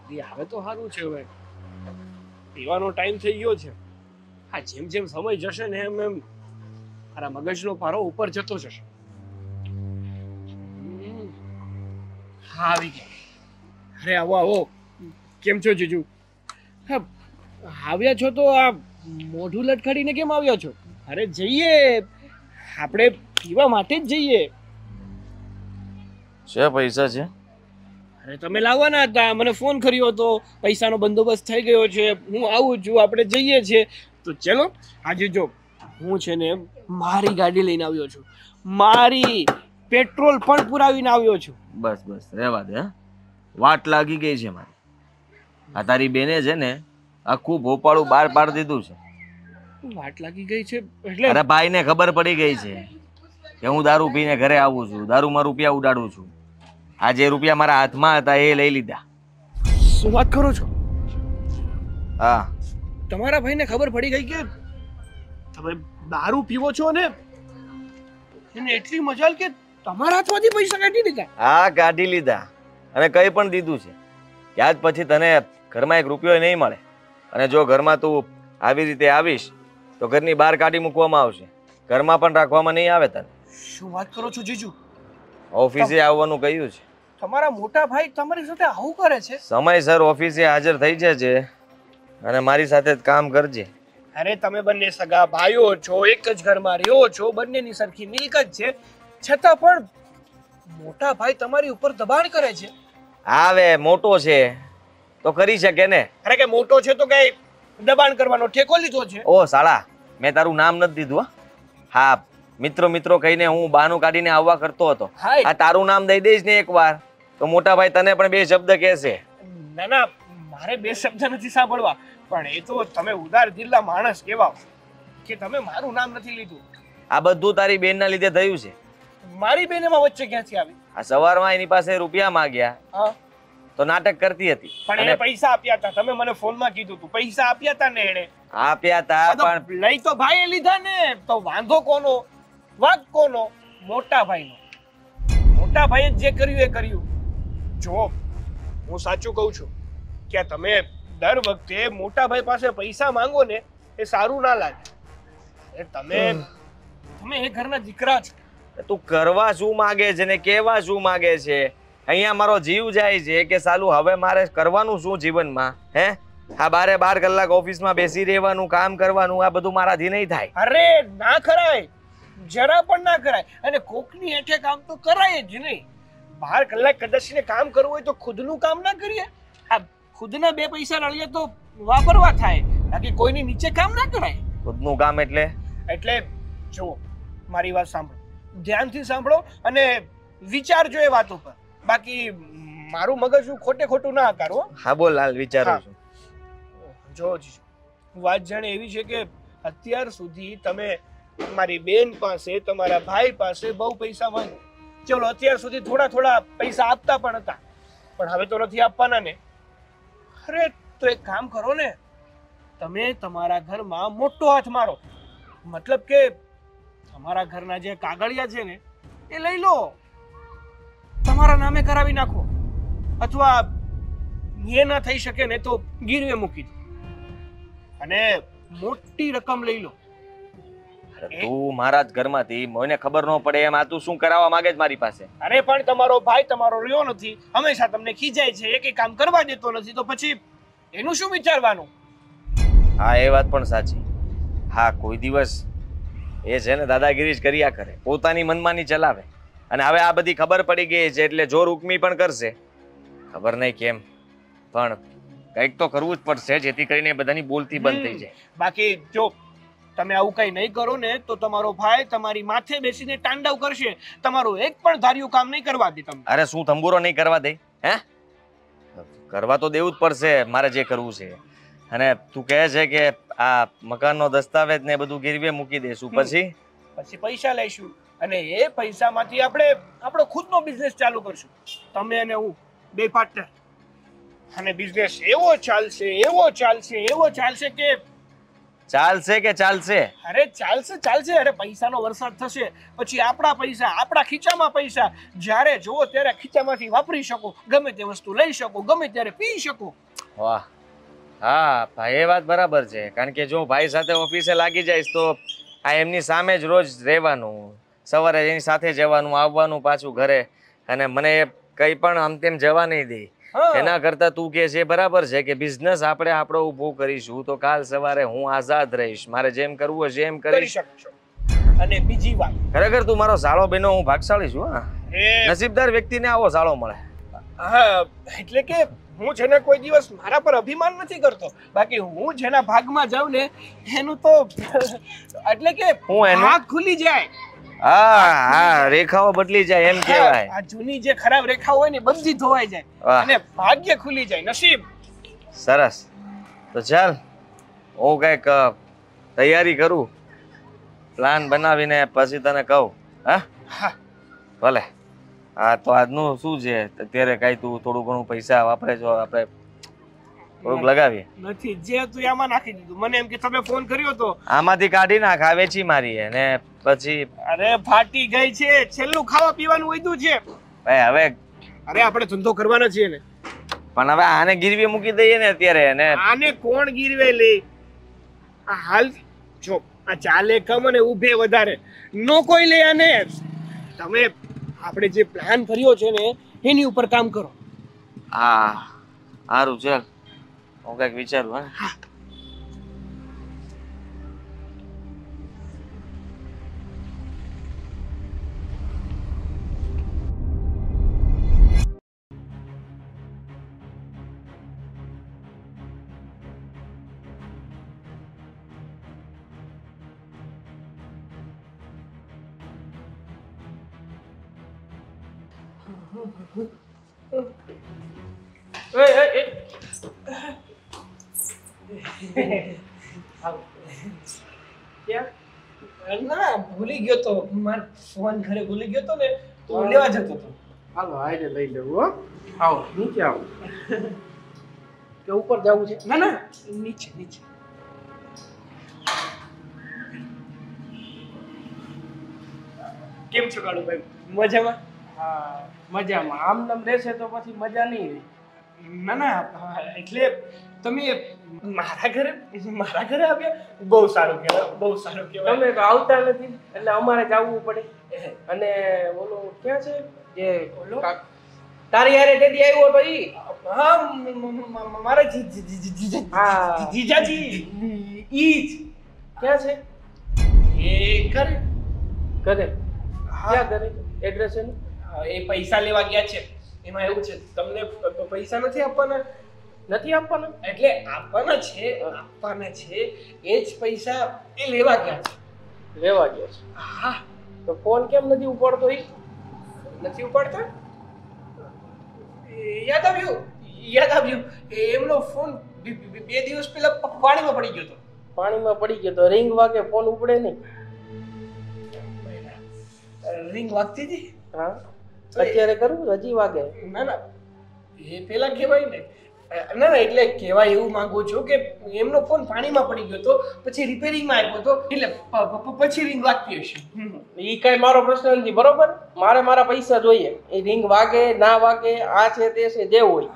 હવે તો સારું છે. હવે પીવાનો ટાઈમ થઈ ગયો છે. હા, જેમ જેમ સમય જશે ને એમ એમ મારા મગજનો પારો ઉપર જતો જશે. હા, આવી ગયા. અરે આવો આવો. કેમ છો જીજુ? હા, આવ્યા છો તો આ મોઢું લટકાડીને કેમ આવ્યા છો? અરે જઈએ, આપણે પીવા માટે જ જઈએ. છે પૈસા છે? અરે તમે લાવવાના હતા, મને ફોન કર્યો હતો, પૈસાનો બંદોબસ્ત થઈ ગયો છે, હું આવું છું, આપણે જઈએ છીએ. તો ચલો આજે જો હું છે ને મારી ગાડી લઈને આવ્યો છું, મારી પેટ્રોલ પણ પુરાવીને આવ્યો છું. બસ બસ રહેવા દે. હા, વાટ લાગી ગઈ છે મારી. આ તારી બેને છે ને આખું ભોપાળું બહાર પાડી દીધું છે. વાટ લાગી ગઈ છે એટલે? અરે ભાઈને ખબર પડી ગઈ છે કે હું દારૂ પીને ઘરે આવું છું, દારૂમાં રૂપિયા ઉડાડું છું. આ જે રૂપિયા મારા હાથમાં હતા એ લઈ લીધા. શું વાત કરો છો? હા, તમારા ભાઈને ખબર પડી ગઈ કે તમે દારૂ પીવો છો ને એને એટલી મજાલ કે તમારા હાથમાંથી પૈસા કાઢી લીધા? હા, કાઢી લીધા. અને કઈ પણ દીધું છે કે આજ પછી તને ઘરમાં એક રૂપિયો નહીં મળે, અને જો ઘરમાં તું આવી રીતે આવીશ તો ઘરની બહાર કાઢી મૂકવામાં આવશે, ઘરમાં પણ રાખવામાં નહીં આવે તને. શું વાત કરો છો જીજુ? ઓફિસે આવવાનું કહ્યું છે. તમારા મોટા ભાઈ તમારી સાથે આવું કરે છે? સમયસર ઓફિસે હાજર થઈ જજે અને મારી સાથે જ કામ કરજે. અરે તમે બંને સગા ભાઈઓ છો, એક જ ઘરમાં રહ્યો છો, બંનેની સરખી મિલકત છે, છતાં પણ મોટા ભાઈ તમારી ઉપર દબાણ કરે છે. આવે મોટો છે તો કરી શકે ને. અરે કે મોટો છે તો કઈ દબાણ કરવાનો ઠેકો લીધો છે? ઓ સાળા, મેં તારું નામ નથી દીધું. હા, મિત્રો મિત્રો કહીને હું બહાનું કાઢીને આવવા કરતો હતો. આ તારું નામ દઈ દઈશ ને એકવાર તો મોટા ભાઈ તને પણ બે શબ્દ કહેશે. ના ના, મારે બે શબ્દ નથી સાંભળવા, પણ એ તો તમે ઉદાર દિલના માણસ કહેવાઓ કે તમે મારું નામ નથી લીધું. આ બધું તારી બેનના લીધે થયું છે. મારી બેન એમાં વચ્ચે ક્યાંથી આવી? આ સવારમાં એની પાસે રૂપિયા માંગ્યા તો નાટક કરતી હતી. પણ એને પૈસા આપ્યા હતા, તમે મને ફોનમાં કીધું હતું પૈસા આપ્યા હતા ને એને? આપ્યા હતા, પણ લઈ તો ભાઈએ લીધા ને. તો વાંધો કોનો? વાંક કોનો? મોટા ભાઈનો. મોટા ભાઈએ જે કર્યું એ કર્યું. જો હું સાચું કહું છું કે તમે દર વખતે મોટા ભાઈ પાસે પૈસા માંગો ને એ સારું ના લાગે. તમે એ ઘરના દીકરા છો. તું કરવા શું માંગે છે ને કેવા શું માંગે છે? અહીંયા મારો જીવ જાય છે કે સાલું હવે મારે કરવાનું શું જીવનમાં? હે, આ 12 કલાક ઓફિસમાં બેસી રહેવાનું, કામ કરવાનું, આ બધું મારાથી નહીં થાય. અરે ના કરાય, જરા પણ ના કરાય. અને કોકની હેઠે કામ તો કરાય જ નહીં. 12 કલાક કદાચ કામ કરવું હોય તો ખુદનું કામ ના કરીએ? આ ખુદના બે પૈસા રળીએ તો વાપરવા થાય, બાકી કોઈની નીચે કામ ના કરાય. ખુદનું કામ એટલે જુઓ, મારી વાત સાંભળો, ધ્યાનથી સાંભળો અને વિચારજો એ વાત ઉપર. બાકી મારું મગજ ખોટે ખોટું ના કરો. હા બોલ લાલ, વિચારું છું. જો વાત જાણે એવી છે કે અત્યાર સુધી તમે મારી બેન પાસે, તમારા ભાઈ પાસે બહુ પૈસા માંગ્યા. ચલો અત્યાર સુધી થોડા થોડા પૈસા આપતા પણ હતા, પણ હવે તો નથી આપવાના ને. અરે તો એક કામ કરો ને, તમે તમારા ઘરમાં મોટો હાથ મારો. મતલબ કે તમારા ઘરના જે કાગળિયા છે ને એ લઈ લો, તમારા નામે કરાવી નાખો, અથવા એ ના થઈ શકે ને તો ગીરવે મૂકી દો અને મોટી રકમ લઈ લો. તું મારા જ ઘરમાંથી મને ખબર ન પડે એમ આ તું શું કરાવવા માંગે છે મારી પાસે? અરે પણ તમારો ભાઈ તમારો રહ્યો નથી, હંમેશા તમને ખીજાય છે, એક કામ કરવા દેતો નથી, તો પછી એનું શું વિચારવાનું? હા, એ વાત પણ સાચી. હા, કોઈ દિવસ એ છે ને દાદાગીરી જ કર્યા કરે, પોતાની મનમાની ચલાવે, અને હવે આ બધી ખબર પડી ગઈ છે એટલે જોર ઉકમી પણ કરશે. ખબર નહીં કેમ, પણ કંઈક તો કરવું જ પડશે જેથી કરીને બધાની બોલતી બંધ થઈ જાય. બાકી જો તમે આવું કઈ નહીં કરો ને તો તમારો ભાઈ તમારી માથે બેસીને તાંડવ કરશે, તમારું એક પણ ધાર્યું કામ નહીં કરવા દે તમને. અરે શું તંબુરો નહીં કરવા દે? હે, કરવા તો દેવું જ પડશે મારે જે કરવું છે. અને તું કહે છે કે આ મકાનનો દસ્તાવેજ ને બધું ગીરવે મૂકી દેશું, પછી પૈસા લઈશું અને એ પૈસામાંથી આપણે આપણો ખુદનો બિઝનેસ ચાલુ કરશું, તમે અને હું બે પાર્ટનર. અને બિઝનેસ એવો ચાલશે કે ચાલશે કે ચાલશે? અરે ચાલશે ચાલશે. અરે પૈસાનો વરસાદ થશે, પછી આપણા પૈસા, આપણા ખીચામાં પૈસા, જ્યારે જુઓ ત્યારે ખીચામાંથી વાપરી શકો, ગમે તે વસ્તુ લઈ શકો, ગમે ત્યારે પી શકો. વાહ, હા ભાઈ, એ વાત બરાબર છે. કારણ કે જો ભાઈ સાથે ઓફિસે લાગી જઈશ તો આ એમની સામે જ રોજ રહેવાનું, સવારે એની સાથે જવાનું, આવવાનું પાછું ઘરે, અને મને કંઈ પણ આમ તેમ જવા નહીં દે. એના કરતા તું કે છે બરાબર છે કે બિઝનેસ આપણે આપણો ઊભો કરીશું તો કાલ સવારે હું આઝાદ રહીશ, મારે જેમ કરવું હશે એમ કરી કરીશ. શકશો. અને બીજી વાત, ખરેખર તું મારો સાળો બેનો, હું ભાગશાળી છું. હા, એ નસીબદાર વ્યક્તિને આવો સાળો મળે. હા, એટલે કે હું જેને કોઈ દિવસ મારા પર અભિમાન નથી કરતો, બાકી હું જેના ભાગમાં જાઉં ને એનું તો એટલે કે હું એનું? ભાગ ખુલી જાય. હા હા, રેખાઓ બદલી જાય એમ કહેવાય. આ જૂની જે ખરાબ રેખાઓ હોય ને બધી ધોવાઈ જાય વાહ. અને ભાગ્ય ખુલી જાય, નસીબ. સરસ. તો ચાલ હું કંઈક તૈયારી કરું, પ્લાન બનાવીને પછી તને કહું. હા હા, ભલે. હા, તો આજનું શું છે અત્યારે? કાંઈ તું થોડું ઘણું પૈસા વાપરે છો, આપણે થોડુંક લગાવીએ. નથી જે હતું એ આમાં નાખી દીધું. મને એમ કે તમે ફોન કર્યો તો આમાંથી કાઢી નાખ, આ વેચી મારીએ ને પછી. અરે ફાટી ગઈ છે, છેલ્લું ખાવા પીવાનું વધ્યું છે. ભાઈ હવે અરે આપણે ધંધો કરવાનો છે ને. પણ હવે આને ગીરવી મૂકી દઈએ ને અત્યારે. ને આને કોણ ગીરવે લે? આ હાલ જો આ ચાલે કમ અને ઊભે વધારે નો કોઈ લે આને. તમે આપણે જે પ્લાન કર્યો છે ને એની ઉપર કામ કરો. હા, સારું, ચાલ હું કંઈક વિચારું. હા, ના ભૂલી ગયો તો, મારો ફોન ઘરે ભૂલી ગયો તો ને તો લેવા જતો હતો. હાલો આઈને લઈ લેવું. હો, આવો નીચે આવો. કે ઉપર જવું છે? ના ના, નીચે નીચે. કેમ છો કાળુભાઈ? મજામાં? હા, મજામાં. આમ નામ રહેશે તો પછી મજા નહીં રહે. ના ના, એટલે તમે મારા ઘરે આવ્યા, બહુ સારું કહેવાય, બહુ સારું કહેવાય. તમે તો આવતા નથી એટલે અમારે જવું પડે. અને ઓલો ક્યાં છે જે ઓલો? તારી હારે તેદી આવ્યો તો ઈ? હા, મારા હા. જીજાજી ઈ જ. ક્યાં છે? એ ઘરે. ઘરે? હા, ક્યાં ઘરે? એડ્રેસ એનું? એ પૈસા લેવા ગયા છે. એમાં એવું છે, તમને પૈસા નથી આપવાના. નથી આપવાના? એટલે આપવાના છે એ જ પૈસા એ લેવા ગયા છે. લેવા ગયા છે? હા. તો ફોન કેમ નથી ઉપાડતો ઈ? નથી ઉપાડતા? યાદ આવ્યું, એમનો ફોન 2 દિવસ પહેલા પાણીમાં પડી ગયો હતો. પાણીમાં પડી ગયો તો રિંગ વાગે ફોન ઉપડે નહીં? રિંગ વાગતી હતી. હા, અત્યારે કરું? હજી વાગે? ના ના, એ પેલા કહેવાય ને. ના ના, એટલે કહેવાય એવું માંગુ છું કે એમનો ફોન પાણીમાં પડી ગયો હતો, પછી રિપેરિંગમાં આવ્યો હતો, એટલે પછી રિંગ વાગતી હશે. ઈ કઈ મારો પ્રશ્ન નથી, બરોબર? મારે મારા પૈસા જોઈએ. એ રિંગ વાગે ના વાગે, આ છે તે છે, જે હોય.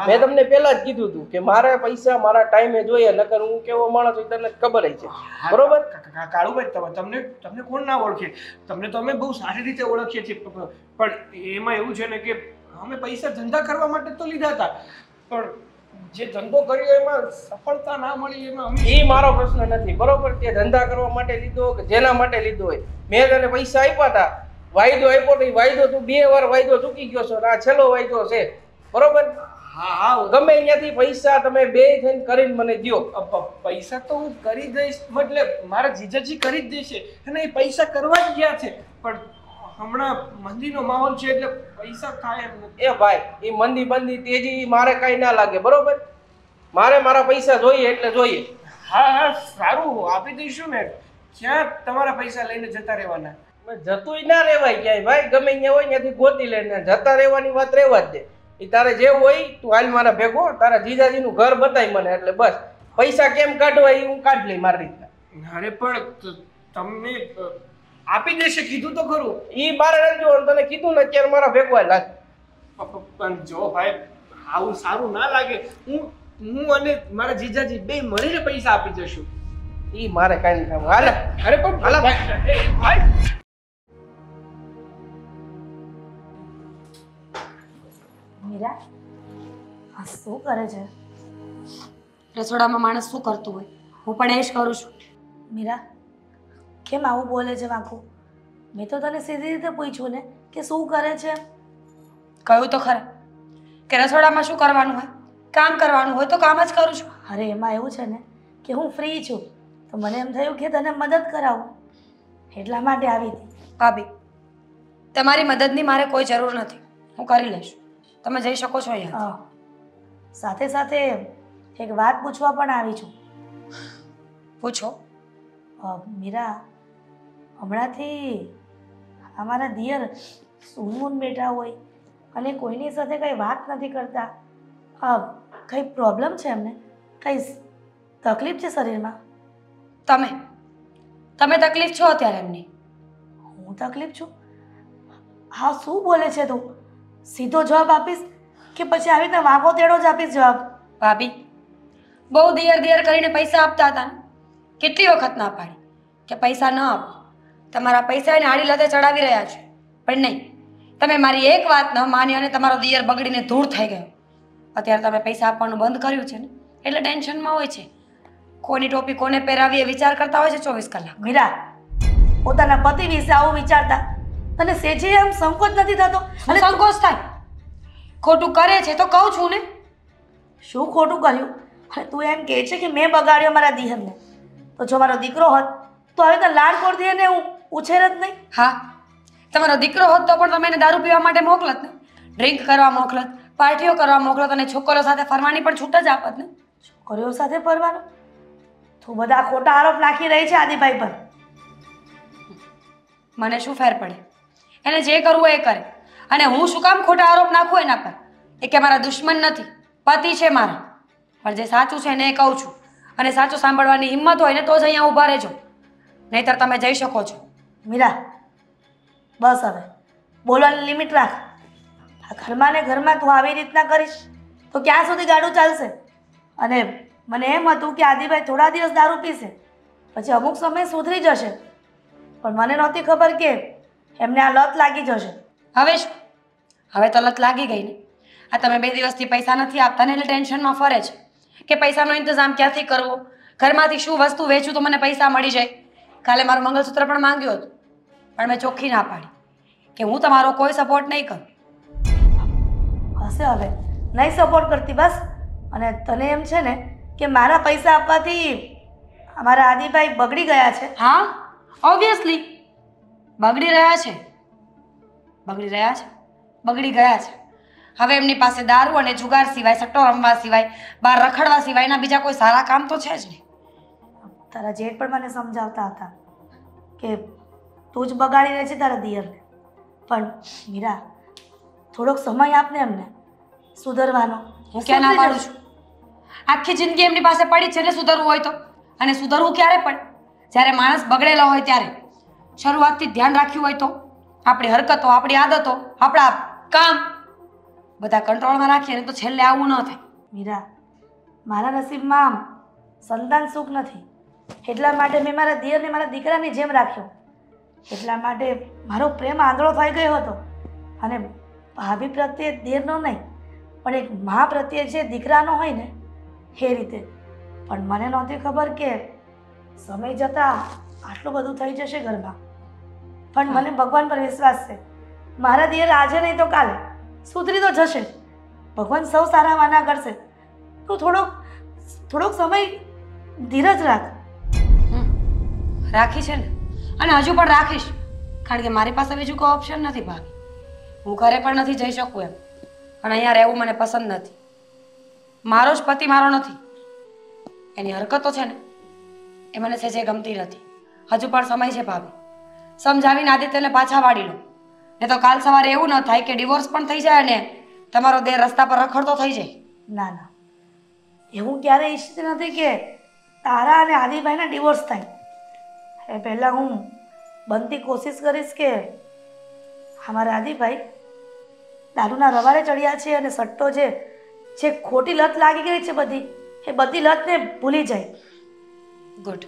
મેં તમને પહેલા જ કીધું હતું કે મારે પૈસા મારા ટાઈમે જોઈએ, નકર હું કેવો માણસ છું તમને ખબર જ છે, બરોબર? કાળુભાઈ, તમને કોણ ના ઓળખે? તમને તો અમે બહુ સારી રીતે ઓળખીએ છીએ, પણ એમાં એવું છે ને કે અમે પૈસા ધંધા કરવા માટે તો લીધા હતા, પણ જે ધંધો કર્યો એમાં સફળતા ના મળી, એમાં ઈ મારો પ્રશ્ન નથી, બરોબર? તે ધંધા કરવા માટે લીધો કે જેના માટે લીધો હોય, મેં તને પૈસા આપ્યા હતા, વાયદો આપ્યો તો વાયદો તું 2 વાર વાયદો ચૂકી ગયો છો, આ છેલ્લો વાયદો છે, બરોબર? હા, ગમે ત્યાંથી પૈસા તમે બે થઈને કરીને મને દ્યો. પૈસા તો હું કરી દઈશ, મતલબ મારા જીજાજી કરી જ દેશે, અને એ પૈસા કરવા જ ગયા છે, પણ હમણાં મંદીનો માહોલ છે એટલે પૈસા થાય એમ નથી. એ ભાઈ, એ મંદી બંદી તેજી મારે કઈ ના લાગે, બરોબર? મારે મારા પૈસા જોઈએ એટલે જોઈએ. હા, સારું, આપી દઈશું ને. ક્યાં તમારા પૈસા લઈને જતા રહેવાના? જતુંય ના રેવાય ક્યાંય ભાઈ, ગમે ત્યાં હોય ત્યાંથી ગોતી લઈને જતા રહેવાની વાત રહેવા જ દે. એ તારે જે હોય તું હાલ મારા ભેગો, તારા જીજાજીનું ઘર બતાય મને, એટલે બસ પૈસા કેમ કાઢવા એ હું કાઢ લઈ મારી રીતના. અરે પણ તમને આપી દેશે કીધું તો ખરું. ઈ મારે નથી જોવાનું. તને કીધું ને અત્યારે મારા ભેગવા લાગ. પણ જો ભાઈ આવું સારું ના લાગે. હું અને મારા જીજાજી બે મળીને પૈસા આપી જશું. ઈ મારે કાઈ નહીં. હાલે. અરે પણ હાલો. ભાઈ મીરા આ શું કરે છે? રસોડામાં માણસ શું કરતું હોય હું પણ એ જ કરું છું. મીરા કેમ આવું બોલે છે વાંકું? મેં તો તને સીધી રીતે પૂછ્યું ને કે શું કરે છે. કહ્યું તો ખરા કે રસોડામાં શું કરવાનું હોય, કામ કરવાનું હોય તો કામ જ કરું છું. અરે એમાં એવું છે ને કે હું ફ્રી છું તો મને એમ થયું કે તને મદદ કરાવું એટલા માટે આવી હતી. ભાભી તમારી મદદની મારે કોઈ જરૂર નથી, હું કરી લઈશ. તમે જઈ શકો છો અહીંયા. સાથે સાથે એક વાત પૂછવા પણ આવી છું. પૂછો. મીરા હમણાંથી અમારા દિયર સૂનમૂન બેઠા હોય અને કોઈની સાથે કંઈ વાત નથી કરતા. કંઈ પ્રોબ્લેમ છે એમને? કંઈ તકલીફ છે શરીરમાં? તમે તકલીફ છો અત્યારે એમની? હું તકલીફ છું? હા શું બોલે છે તું? સીધો જવાબ આપીશ કે પછી આવી રીતે વાંકો તેડો જ આપીશ જવાબ? ભાભી બહુ દિયર કરીને પૈસા આપતા હતા ને, કેટલી વખત ના પાડી કે પૈસા ન આપો. તમારા પૈસા એને આડી લતે ચડાવી રહ્યા છે પણ નહીં, તમે મારી એક વાત ન માની અને તમારો દિયર બગડીને ધૂળ થઈ ગયો. અત્યારે તમે પૈસા આપવાનું બંધ કર્યું છે ને એટલે ટેન્શનમાં હોય છે. કોની ટોપી કોને પહેરાવી એ વિચાર કરતા હોય છે 24 કલાક. મીરા પોતાના પતિ વિશે આવું વિચારતા તને સેજે એમ સંકોચ નથી થતો? અને સંકોચ થાય? ખોટું કરે છે તો કહું છું ને. શું ખોટું કર્યું? અને તું એમ કહે છે કે મેં બગાડ્યો મારા દિયરને? તો જો મારો દીકરો હોત તો હવે તો લાડ કોરથી એને હું ઉછેર જ નહીં. હા તમારો દીકરો હોત તો પણ તમે એને દારૂ પીવા માટે મોકલત ને, ડ્રિંક કરવા મોકલત, પાર્ટીઓ કરવા મોકલત અને છોકરીઓ સાથે ફરવાની પણ છૂટ જ આપત ને. છોકરીઓ સાથે ફરવાનું? તું બધા ખોટા આરોપ નાખી રહી છે આદિભાઈ પર. મને શું ફેર પડે? એને જે કરવું એ કરે. અને હું શું કામ ખોટા આરોપ નાખું એના પર? એ કે મારા દુશ્મન નથી, પતિ છે મારા. પણ જે સાચું છે એને એ કહું છું અને સાચું સાંભળવાની હિંમત હોય ને તો જ અહીંયા ઊભા રહેજો, નહીંતર તમે જઈ શકો છો. મીરા બસ હવે બોલવાની લિમિટ રાખ. આ ઘરમાં ને ઘરમાં તું આવી રીતના કરીશ તો ક્યાં સુધી ગાડું ચાલશે? અને મને એમ હતું કે આદિભાઈ થોડા દિવસ દારૂ પીશે પછી અમુક સમય સુધરી જશે, પણ મને નહોતી ખબર કે એમને આ લત લાગી જશે. હવે શું? હવે તો લત લાગી ગઈ ને. આ તમે 2 દિવસથી પૈસા નથી આપતા ને એટલે ટેન્શનમાં ફરે છે કે પૈસાનો ઇંતજામ ક્યાંથી કરવો, ઘરમાંથી શું વસ્તુ વેચું તો મને પૈસા મળી જાય. કાલે મારું મંગળસૂત્ર પણ માંગ્યું હતું પણ મેં ચોખ્ખી ના પાડી કે હું તમારો કોઈ સપોર્ટ નહીં કરું. હશે હવે નહીં સપોર્ટ કરતી બસ. અને તને એમ છે ને કે મારા પૈસા આપવાથી અમારા આદિભાઈ બગડી ગયા છે? હા ઓબ્વિયસલી બગડી રહ્યા છે, બગડી ગયા છે. હવે એમની પાસે દારૂ અને જુગાર સિવાય, સટ્ટો રમવા સિવાય, બહાર રખડવા સિવાયના બીજા કોઈ સારા કામ તો છે જ નહીં. તારા જેઠ પણ મને સમજાવતા હતા કે તું જ બગાડી રહી છે તારા દિયરને. પણ મીરા થોડોક સમય આપને એમને સુધરવાનો. હું ક્યાં ના પાડું છું? આખી જિંદગી એમની પાસે પડી છે ને સુધરવું હોય તો. અને સુધરવું ક્યારે પડે? જ્યારે માણસ બગડેલો હોય ત્યારે. શરૂઆતથી ધ્યાન રાખ્યું હોય તો આપણી હરકતો, આપણી આદતો, આપણા કામ બધા કંટ્રોલમાં રાખીએ ને તો છેલ્લે આવું ન થાય. મીરા મારા નસીબમાં સંતાન સુખ નથી એટલા માટે મેં મારા દિયરને મારા દીકરાની જેમ રાખ્યો. એટલા માટે મારો પ્રેમ આંધળો થઈ ગયો હતો. અને ભાભી પ્રત્યે દિયરનો નહીં પણ એક મા પ્રત્યે જે દીકરાનો હોય ને એ રીતે. પણ મને નહોતી ખબર કે સમય જતાં આટલું બધું થઈ જશે ઘરમાં. પણ મને ભગવાન પર વિશ્વાસ છે. મારા દિયર આજે નહીં તો કાલે સુધરી તો જશે. ભગવાન સૌ સારા વાના કરશે. તું થોડોક સમય ધીરજ રાખ. રાખી છે ને અને હજુ પણ રાખીશ, કારણ કે મારી પાસે બીજું કોઈ ઓપ્શન નથી ભાભી. હું ઘરે પણ નથી જઈ શકું એમ, પણ અહીંયા રહેવું મને પસંદ નથી. મારો જ પતિ મારો નથી. એની હરકતો છે ને એ મને સહેજે ગમતી નથી. હજુ પણ સમય છે ભાભી, સમજાવીને આદિત્યને પાછા વાળી લો. ને તો કાલ સવારે એવું ન થાય કે ડિવોર્સ પણ થઈ જાય ને તમારો દેર રસ્તા પર રખડતો થઈ જાય. ના ના એવું ક્યારેય ઈચ્છતી નથી કે તારા અને આદિભાઈના ડિવોર્સ થાય. એ પહેલાં હું બનતી કોશિશ કરીશ કે અમારા આદિભાઈ દારૂના રવાડે ચડ્યા છે અને સટ્ટો જે ખોટી લત લાગી ગઈ છે બધી, એ બધી લતને ભૂલી જાય. ગુડ,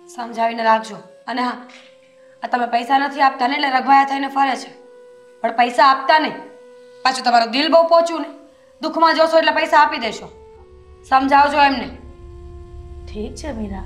સમજાવીને રાખજો. અને હા, આ તમે પૈસા નથી આપતા ને એટલે રઘવાયા થઈને ફરે છે, પણ પૈસા આપતા નહીં. પાછું તમારું દિલ બહુ પહોંચ્યું ને, દુઃખમાં જોશો એટલે પૈસા આપી દેશો. સમજાવજો એમને. ઠીક છે મીરા,